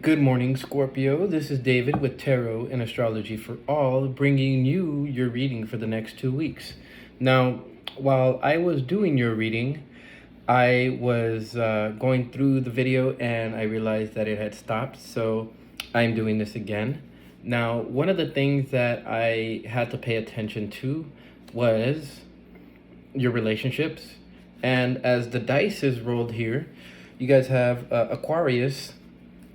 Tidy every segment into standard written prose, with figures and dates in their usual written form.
Good morning, Scorpio. This is David with Tarot and Astrology for All, bringing you your reading for the next 2 weeks. Now, while I was doing your reading, I was going through the video and I realized that it had stopped, so I'm doing this again. Now, one of the things that I had to pay attention to was your relationships. And as the dice is rolled here, you guys have Aquarius,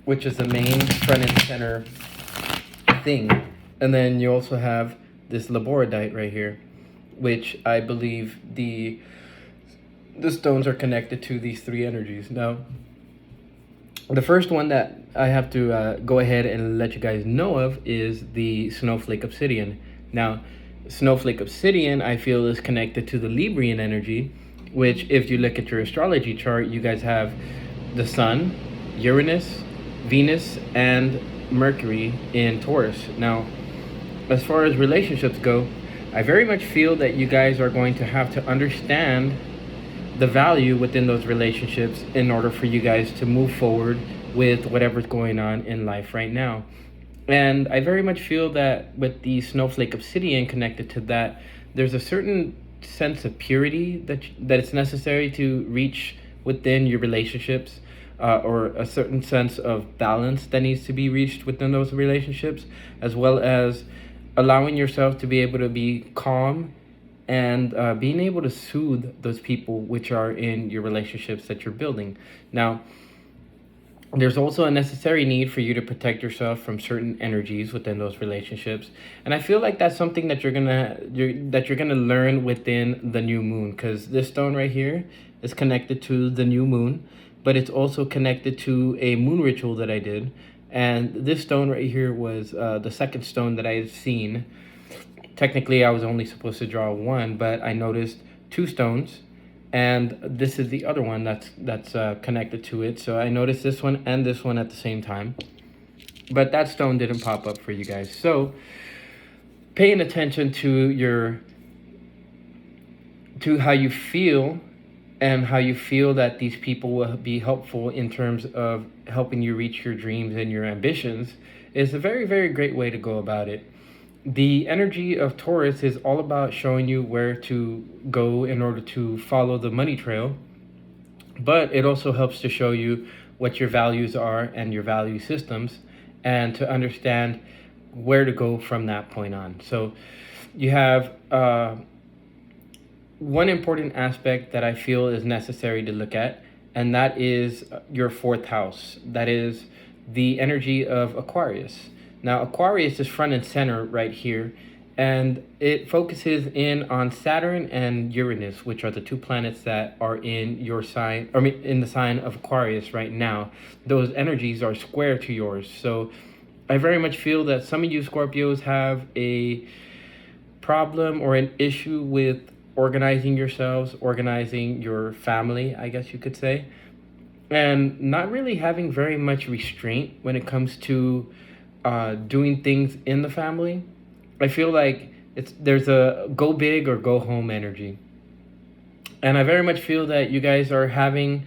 which is the main front and center thing. And then you also have this Laborodite right here, which I believe the stones are connected to these three energies. Now, the first one that I have to go ahead and let you guys know of is the Snowflake Obsidian. Now, Snowflake Obsidian, I feel, is connected to the Librian energy, which if you look at your astrology chart, you guys have the Sun, Uranus, Venus, and Mercury in Taurus. Now, as far as relationships go, I very much feel that you guys are going to have to understand the value within those relationships in order for you guys to move forward with whatever's going on in life right now. And I very much feel that with the Snowflake Obsidian connected to that, there's a certain sense of purity that it's necessary to reach within your relationships, or a certain sense of balance that needs to be reached within those relationships, as well as allowing yourself to be able to be calm and being able to soothe those people which are in your relationships that you're building. Now, there's also a necessary need for you to protect yourself from certain energies within those relationships, and I feel like that's something that you're gonna learn within the new moon, because this stone right here is connected to the new moon, but it's also connected to a moon ritual that I did. And this stone right here was the second stone that I had seen. Technically, I was only supposed to draw one, but I noticed two stones, and this is the other one that's connected to it. So I noticed this one and this one at the same time, but that stone didn't pop up for you guys. So paying attention to how you feel and how you feel that these people will be helpful in terms of helping you reach your dreams and your ambitions is a very, very great way to go about it. The energy of Taurus is all about showing you where to go in order to follow the money trail, but it also helps to show you what your values are and your value systems, and to understand where to go from that point on. So you have one important aspect that I feel is necessary to look at, and that is your fourth house. That is the energy of Aquarius. Now, Aquarius is front and center right here, and it focuses in on Saturn and Uranus, which are the two planets that are in your sign, in the sign of Aquarius right now. Those energies are square to yours. So I very much feel that some of you Scorpios have a problem or an issue with organizing yourselves, organizing your family, I guess you could say, and not really having very much restraint when it comes to doing things in the family. I feel like there's a go big or go home energy, and I very much feel that you guys are having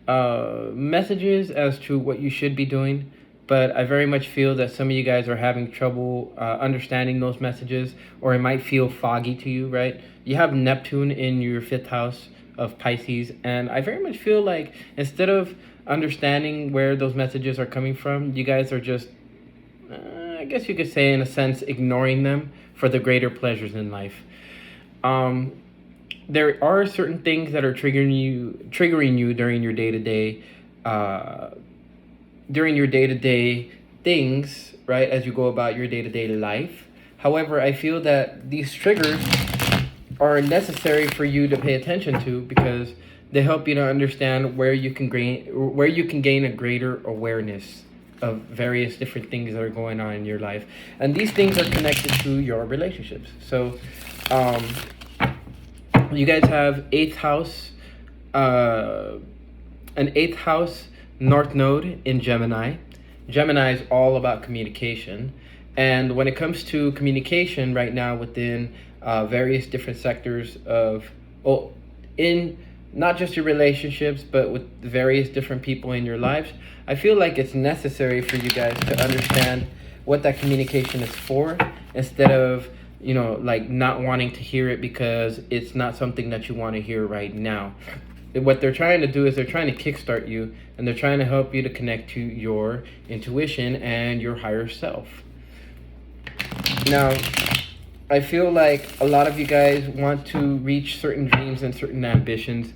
messages as to what you should be doing, but I very much feel that some of you guys are having trouble understanding those messages, or it might feel foggy to you, right? You have Neptune in your fifth house of Pisces, and I very much feel like instead of understanding where those messages are coming from, you guys are just, I guess you could say in a sense, ignoring them for the greater pleasures in life. There are certain things that are triggering you during your day-to-day things, right, as you go about your day-to-day life. However, I feel that these triggers are necessary for you to pay attention to, because they help you to understand where you can gain a greater awareness of various different things that are going on in your life. And these things are connected to your relationships. So you guys have an eighth house North Node in Gemini. Gemini is all about communication. And when it comes to communication right now within various different sectors in not just your relationships, but with various different people in your lives, I feel like it's necessary for you guys to understand what that communication is for, instead of, like not wanting to hear it because it's not something that you want to hear right now. What they're trying to do is they're trying to kickstart you, and they're trying to help you to connect to your intuition and your higher self. Now, I feel like a lot of you guys want to reach certain dreams and certain ambitions,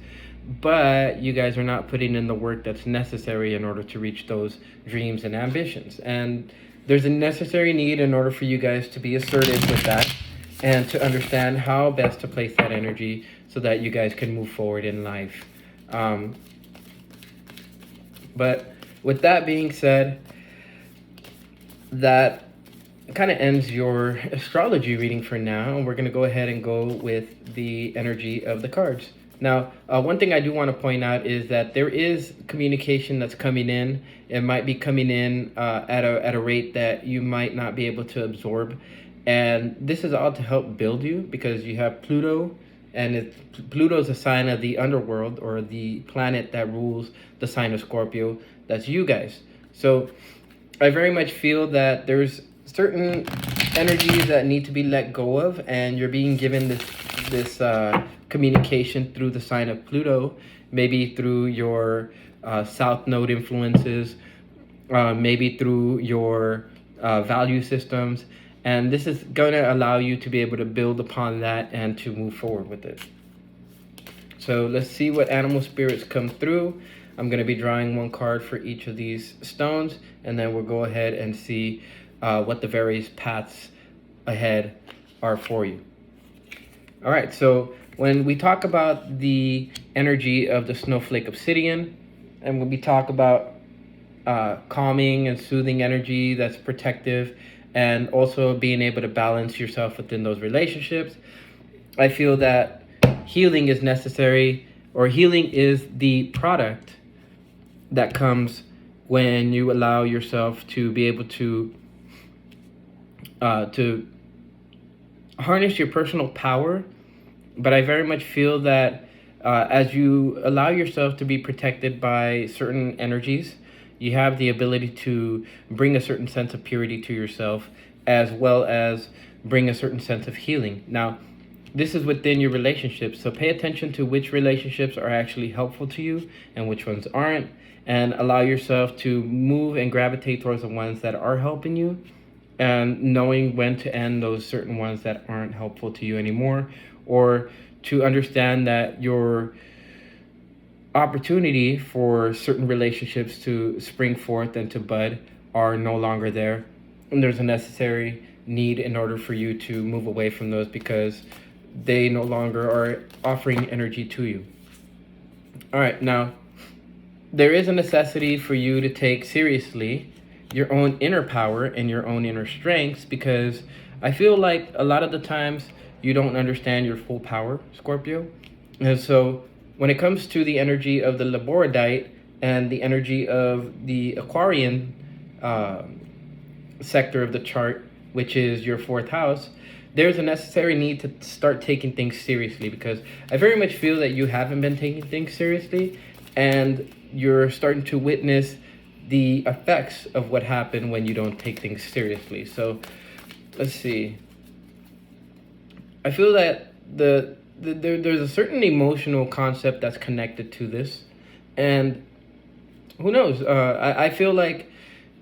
but you guys are not putting in the work that's necessary in order to reach those dreams and ambitions. And there's a necessary need in order for you guys to be assertive with that and to understand how best to place that energy so that you guys can move forward in life. But with that being said, that kind of ends your astrology reading for now. We're going to go ahead and go with the energy of the cards. Now, one thing I do want to point out is that there is communication that's coming in. It might be coming in at a rate that you might not be able to absorb. And this is all to help build you, because you have Pluto, and Pluto's a sign of the underworld, or the planet that rules the sign of Scorpio. That's you guys. So I very much feel that there's certain energies that need to be let go of, and you're being given this communication through the sign of Pluto, maybe through your South Node influences, maybe through your value systems, and this is going to allow you to be able to build upon that and to move forward with it. So let's see what animal spirits come through. I'm going to be drawing one card for each of these stones, and then we'll go ahead and see what the various paths ahead are for you. All right, so when we talk about the energy of the snowflake obsidian, and when we talk about calming and soothing energy that's protective, and also being able to balance yourself within those relationships, I feel that healing is necessary, or healing is the product that comes when you allow yourself to be able to harness your personal power. But I very much feel that as you allow yourself to be protected by certain energies, you have the ability to bring a certain sense of purity to yourself, as well as bring a certain sense of healing. Now, this is within your relationships, so pay attention to which relationships are actually helpful to you and which ones aren't, and allow yourself to move and gravitate towards the ones that are helping you, and knowing when to end those certain ones that aren't helpful to you anymore, or to understand that your opportunity for certain relationships to spring forth and to bud are no longer there, and there's a necessary need in order for you to move away from those because they no longer are offering energy to you. All right, now there is a necessity for you to take seriously your own inner power and your own inner strengths, because I feel like a lot of the times you don't understand your full power, Scorpio. And so when it comes to the energy of the Laboradite and the energy of the Aquarian sector of the chart, which is your fourth house, there's a necessary need to start taking things seriously, because I very much feel that you haven't been taking things seriously, and you're starting to witness the effects of what happened when you don't take things seriously. So let's see. I feel that there's a certain emotional concept that's connected to this, and who knows? I feel like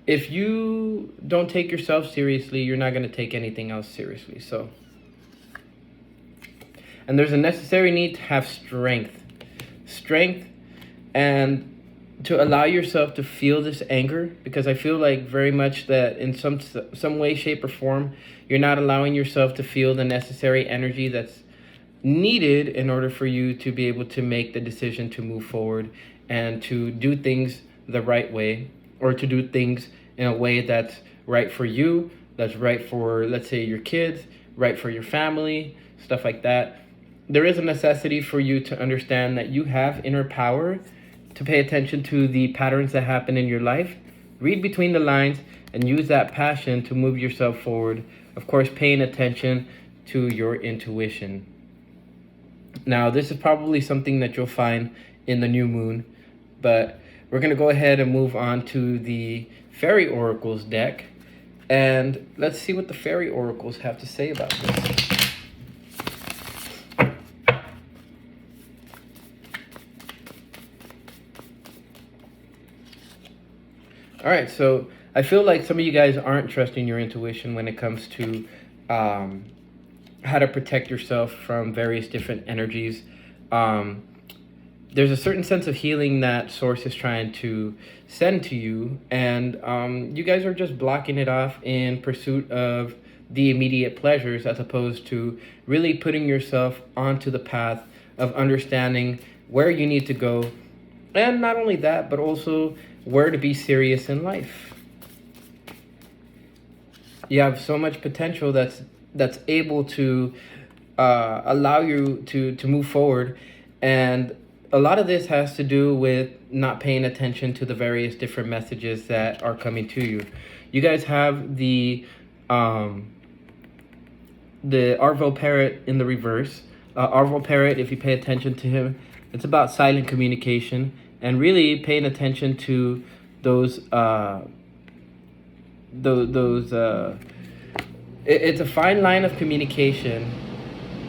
if you don't take yourself seriously, you're not going to take anything else seriously. So, and there's a necessary need to have strength, and to allow yourself to feel this anger, because I feel like very much that in some way, shape, or form, you're not allowing yourself to feel the necessary energy that's needed in order for you to be able to make the decision to move forward and to do things the right way, or to do things in a way that's right for you, that's right for, let's say, your kids, right for your family, stuff like that. There is a necessity for you to understand that you have inner power, to pay attention to the patterns that happen in your life, read between the lines, and use that passion to move yourself forward. Of course, paying attention to your intuition. Now, this is probably something that you'll find in the new moon, but we're going to go ahead and move on to the Fairy Oracles deck, and let's see what the Fairy Oracles have to say about this. All right, so I feel like some of you guys aren't trusting your intuition when it comes to how to protect yourself from various different energies. There's a certain sense of healing that Source is trying to send to you, and you guys are just blocking it off in pursuit of the immediate pleasures, as opposed to really putting yourself onto the path of understanding where you need to go, and not only that, but also where to be serious in life. You have so much potential that's able to allow you to move forward, and a lot of this has to do with not paying attention to the various different messages that are coming to you. You guys have the Arvo Parrot in the reverse. Arvo Parrot, if you pay attention to him, it's about silent communication and really paying attention to those it's a fine line of communication,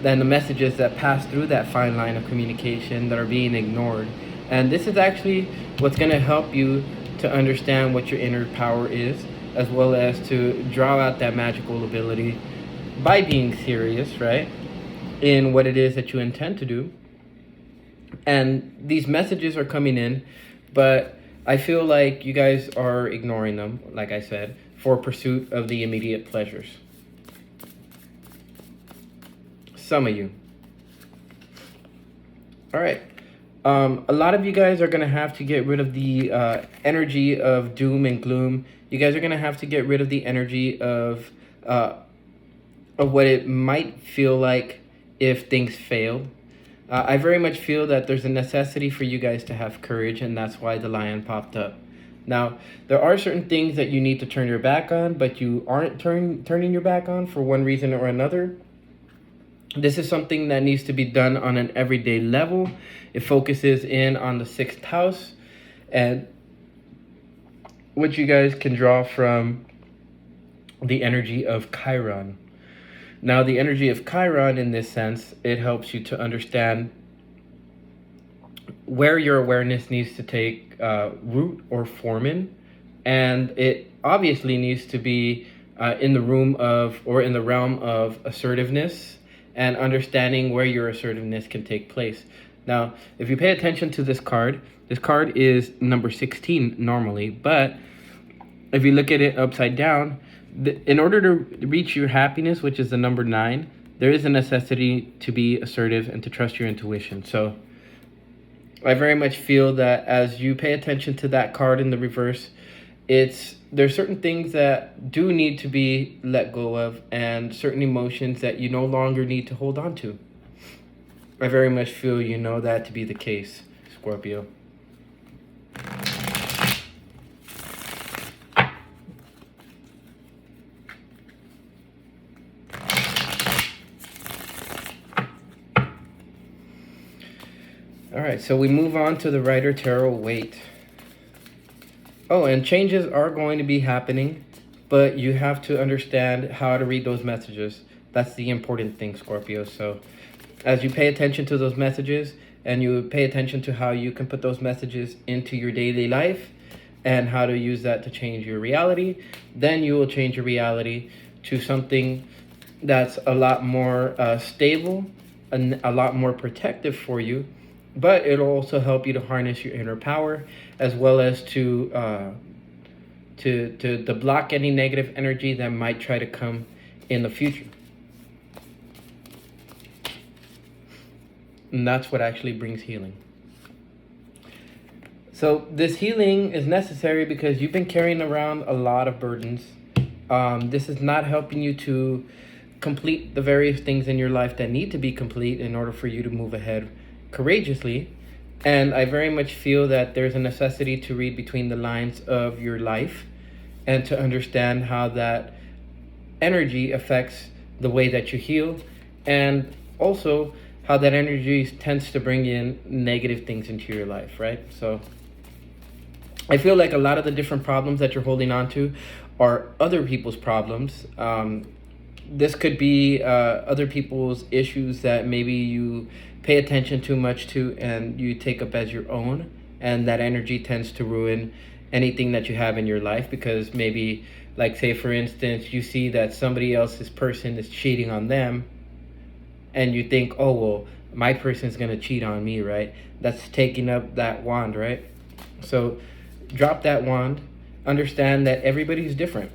then the messages that pass through that fine line of communication that are being ignored. And this is actually what's going to help you to understand what your inner power is, as well as to draw out that magical ability by being serious, right, in what it is that you intend to do. And these messages are coming in, but I feel like you guys are ignoring them, like I said, for pursuit of the immediate pleasures. Some of you. All right. A lot of you guys are going to have to get rid of the energy of doom and gloom. You guys are going to have to get rid of the energy of what it might feel like if things failed. I very much feel that there's a necessity for you guys to have courage, and that's why the lion popped up. Now, there are certain things that you need to turn your back on, but you aren't turning your back on for one reason or another. This is something that needs to be done on an everyday level. It focuses in on the 6th house, and what you guys can draw from the energy of Chiron. Now, the energy of Chiron, in this sense, it helps you to understand where your awareness needs to take root or form in, and it obviously needs to be in the realm of assertiveness and understanding where your assertiveness can take place. Now, if you pay attention to this card is number 16 normally, but if you look at it upside down, in order to reach your happiness, which is the number 9, there is a necessity to be assertive and to trust your intuition. So I very much feel that as you pay attention to that card in the reverse, there's certain things that do need to be let go of, and certain emotions that you no longer need to hold on to. I very much feel you know that to be the case, Scorpio. All right, so we move on to the Rider Tarot Weight. Oh, and changes are going to be happening, but you have to understand how to read those messages. That's the important thing, Scorpio. So as you pay attention to those messages and you pay attention to how you can put those messages into your daily life and how to use that to change your reality, then you will change your reality to something that's a lot more stable and a lot more protective for you. But it'll also help you to harness your inner power, as well as to block any negative energy that might try to come in the future. And that's what actually brings healing. So this healing is necessary because you've been carrying around a lot of burdens. This is not helping you to complete the various things in your life that need to be complete in order for you to move ahead courageously. And I very much feel that there's a necessity to read between the lines of your life and to understand how that energy affects the way that you heal, and also how that energy tends to bring in negative things into your life, right? So I feel like a lot of the different problems that you're holding on to are other people's problems. This could be other people's issues that maybe you pay attention too much to and you take up as your own, and that energy tends to ruin anything that you have in your life, because maybe, like, say for instance, you see that somebody else's person is cheating on them, and you think, oh well, my person's gonna cheat on me, right? That's taking up that wand, right? So drop that wand. Understand that everybody's different,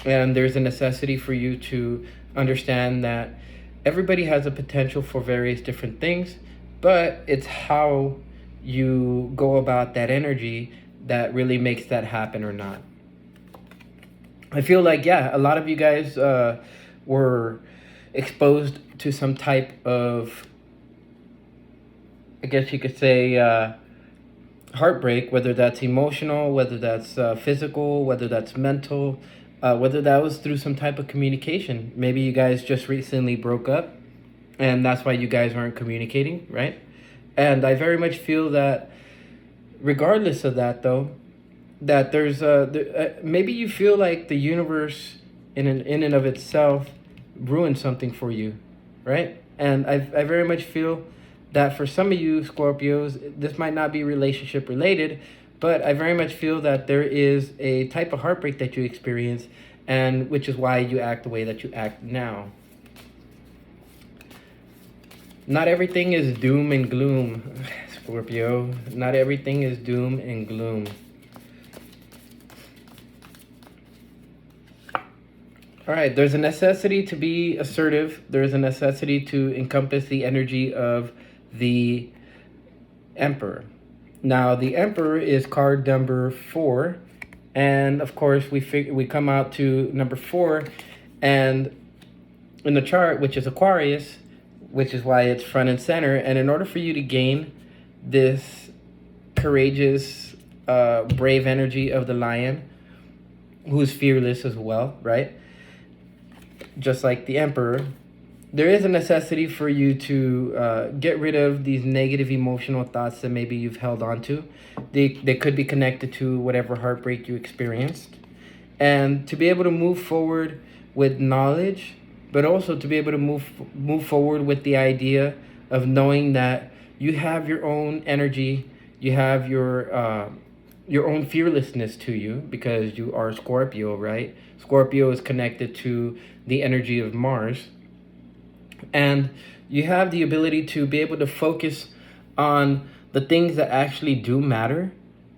and there's a necessity for you to understand that everybody has a potential for various different things, but it's how you go about that energy that really makes that happen or not. I feel like, yeah, a lot of you guys were exposed to some type of, I guess you could say, heartbreak, whether that's emotional, whether that's physical, whether that's mental, whether that was through some type of communication. Maybe you guys just recently broke up, and that's why you guys aren't communicating, right? And I very much feel that regardless of that, though, that there's maybe you feel like the universe in and of itself ruined something for you, right? And I very much feel that for some of you Scorpios, this might not be relationship related, but I very much feel that there is a type of heartbreak that you experience, and which is why you act the way that you act now. Not everything is doom and gloom, Scorpio. Not everything is doom and gloom. All right, there's a necessity to be assertive. There's a necessity to encompass the energy of the Emperor. Now, the Emperor is card number 4, and of course we come out to number 4, and in the chart, which is Aquarius, which is why it's front and center. And in order for you to gain this courageous, brave energy of the lion, who's fearless as well, right? Just like the Emperor, there is a necessity for you to get rid of these negative emotional thoughts that maybe you've held on to. They could be connected to whatever heartbreak you experienced. And to be able to move forward with knowledge, but also to be able to move forward with the idea of knowing that you have your own energy, you have your own fearlessness to you, because you are Scorpio, right? Scorpio is connected to the energy of Mars. And you have the ability to be able to focus on the things that actually do matter,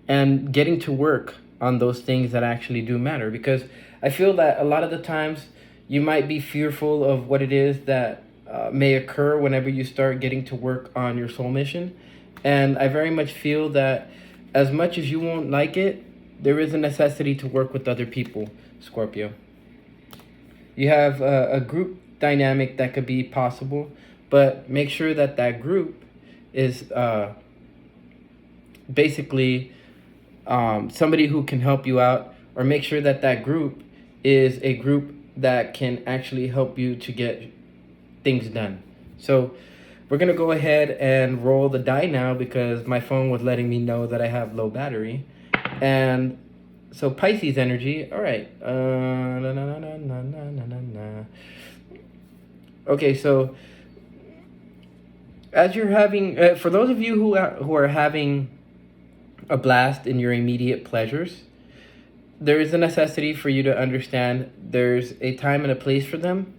and getting to work on those things that actually do matter. Because I feel that a lot of the times you might be fearful of what it is that may occur whenever you start getting to work on your soul mission. And I very much feel that as much as you won't like it, there is a necessity to work with other people, Scorpio. You have a group dynamic that could be possible, but make sure that that group is basically somebody who can help you out, or make sure that that group is a group that can actually help you to get things done. So we're going to go ahead and roll the die now, because my phone was letting me know that I have low battery. And so Pisces energy, all right. Okay, so as you're having, for those of you who are having a blast in your immediate pleasures, there is a necessity for you to understand there's a time and a place for them,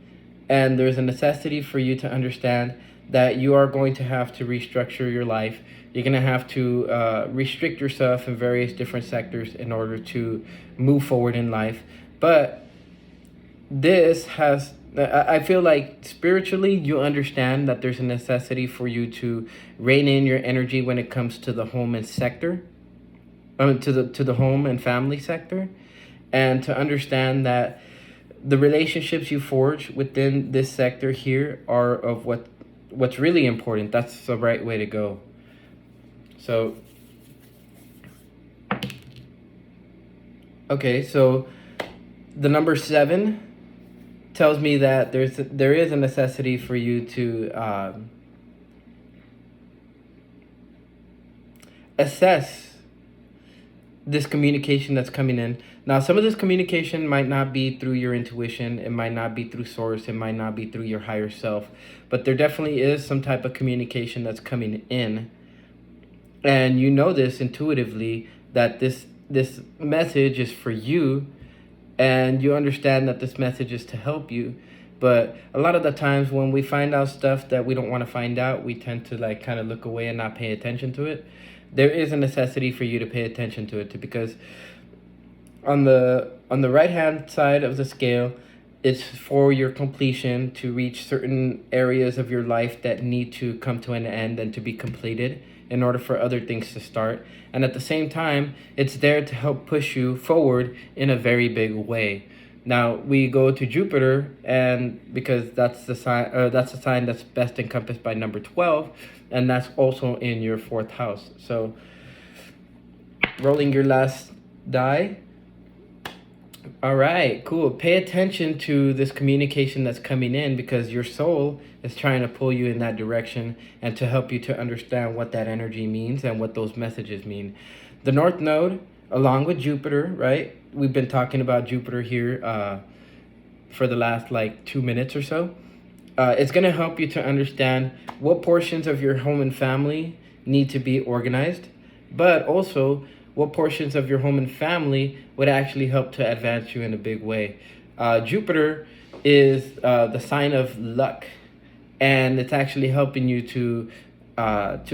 and there's a necessity for you to understand that you are going to have to restructure your life. You're going to have to restrict yourself in various different sectors in order to move forward in life. But this has, I feel like spiritually you understand that there's a necessity for you to rein in your energy when it comes to the home and sector, to the home and family sector, and to understand that the relationships you forge within this sector here are of what's really important. That's the right way to go. So, okay, so the number 7 tells me that there is a necessity for you to assess this communication that's coming in. Now, some of this communication might not be through your intuition, it might not be through source, it might not be through your higher self, but there definitely is some type of communication that's coming in. And you know this intuitively, that this message is for you, and you understand that this message is to help you. But a lot of the times when we find out stuff that we don't want to find out, we tend to like kind of look away and not pay attention to it. There is a necessity for you to pay attention to it, because on the right hand side of the scale, it's for your completion, to reach certain areas of your life that need to come to an end and to be completed in order for other things to start. And at the same time, it's there to help push you forward in a very big way. Now we go to Jupiter, and because that's the sign that's best encompassed by number 12, and that's also in your 4th house. So rolling your last die. All right, cool. Pay attention to this communication that's coming in, because your soul is trying to pull you in that direction and to help you to understand what that energy means and what those messages mean. The North Node, along with Jupiter, right? We've been talking about Jupiter here for the last like 2 minutes or so. It's going to help you to understand what portions of your home and family need to be organized, but also what portions of your home and family would actually help to advance you in a big way. Jupiter is the sign of luck, and it's actually helping you to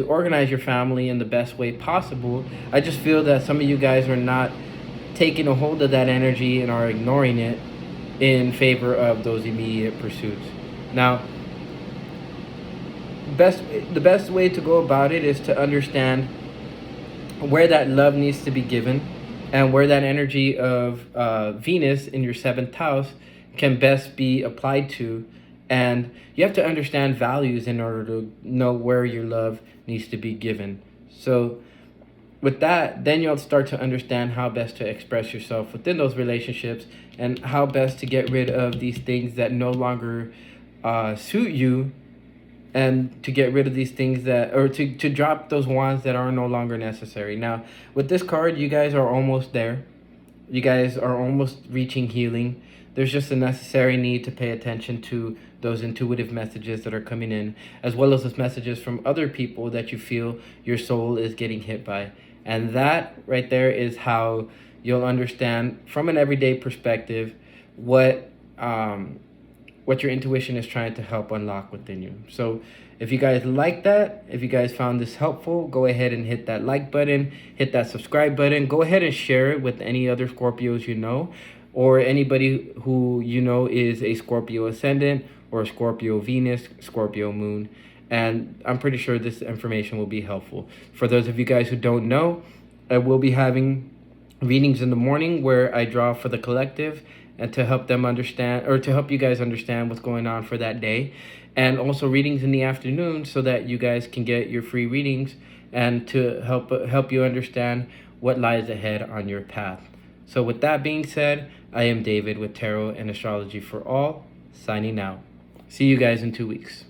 organize your family in the best way possible. I just feel that some of you guys are not taking a hold of that energy and are ignoring it in favor of those immediate pursuits. Now, the best way to go about it is to understand where that love needs to be given, and where that energy of Venus in your 7th house can best be applied to. And you have to understand values in order to know where your love needs to be given. So with that, then you'll start to understand how best to express yourself within those relationships, and how best to get rid of these things that no longer suit you, and to get rid of these things that, or to drop those wands that are no longer necessary. Now, with this card, you guys are almost there. You guys are almost reaching healing. There's just a necessary need to pay attention to those intuitive messages that are coming in, as well as those messages from other people that you feel your soul is getting hit by. And that right there is how you'll understand from an everyday perspective what your intuition is trying to help unlock within you. So if you guys like that, if you guys found this helpful, go ahead and hit that like button, hit that subscribe button, go ahead and share it with any other Scorpios you know, or anybody who you know is a Scorpio ascendant or a Scorpio Venus, Scorpio moon. And I'm pretty sure this information will be helpful. For those of you guys who don't know, I will be having readings in the morning where I draw for the collective, and to help them understand, or to help you guys understand what's going on for that day. And also readings in the afternoon, so that you guys can get your free readings, and to help you understand what lies ahead on your path. So with that being said, I am David with Tarot and Astrology for All, signing out. See you guys in 2 weeks.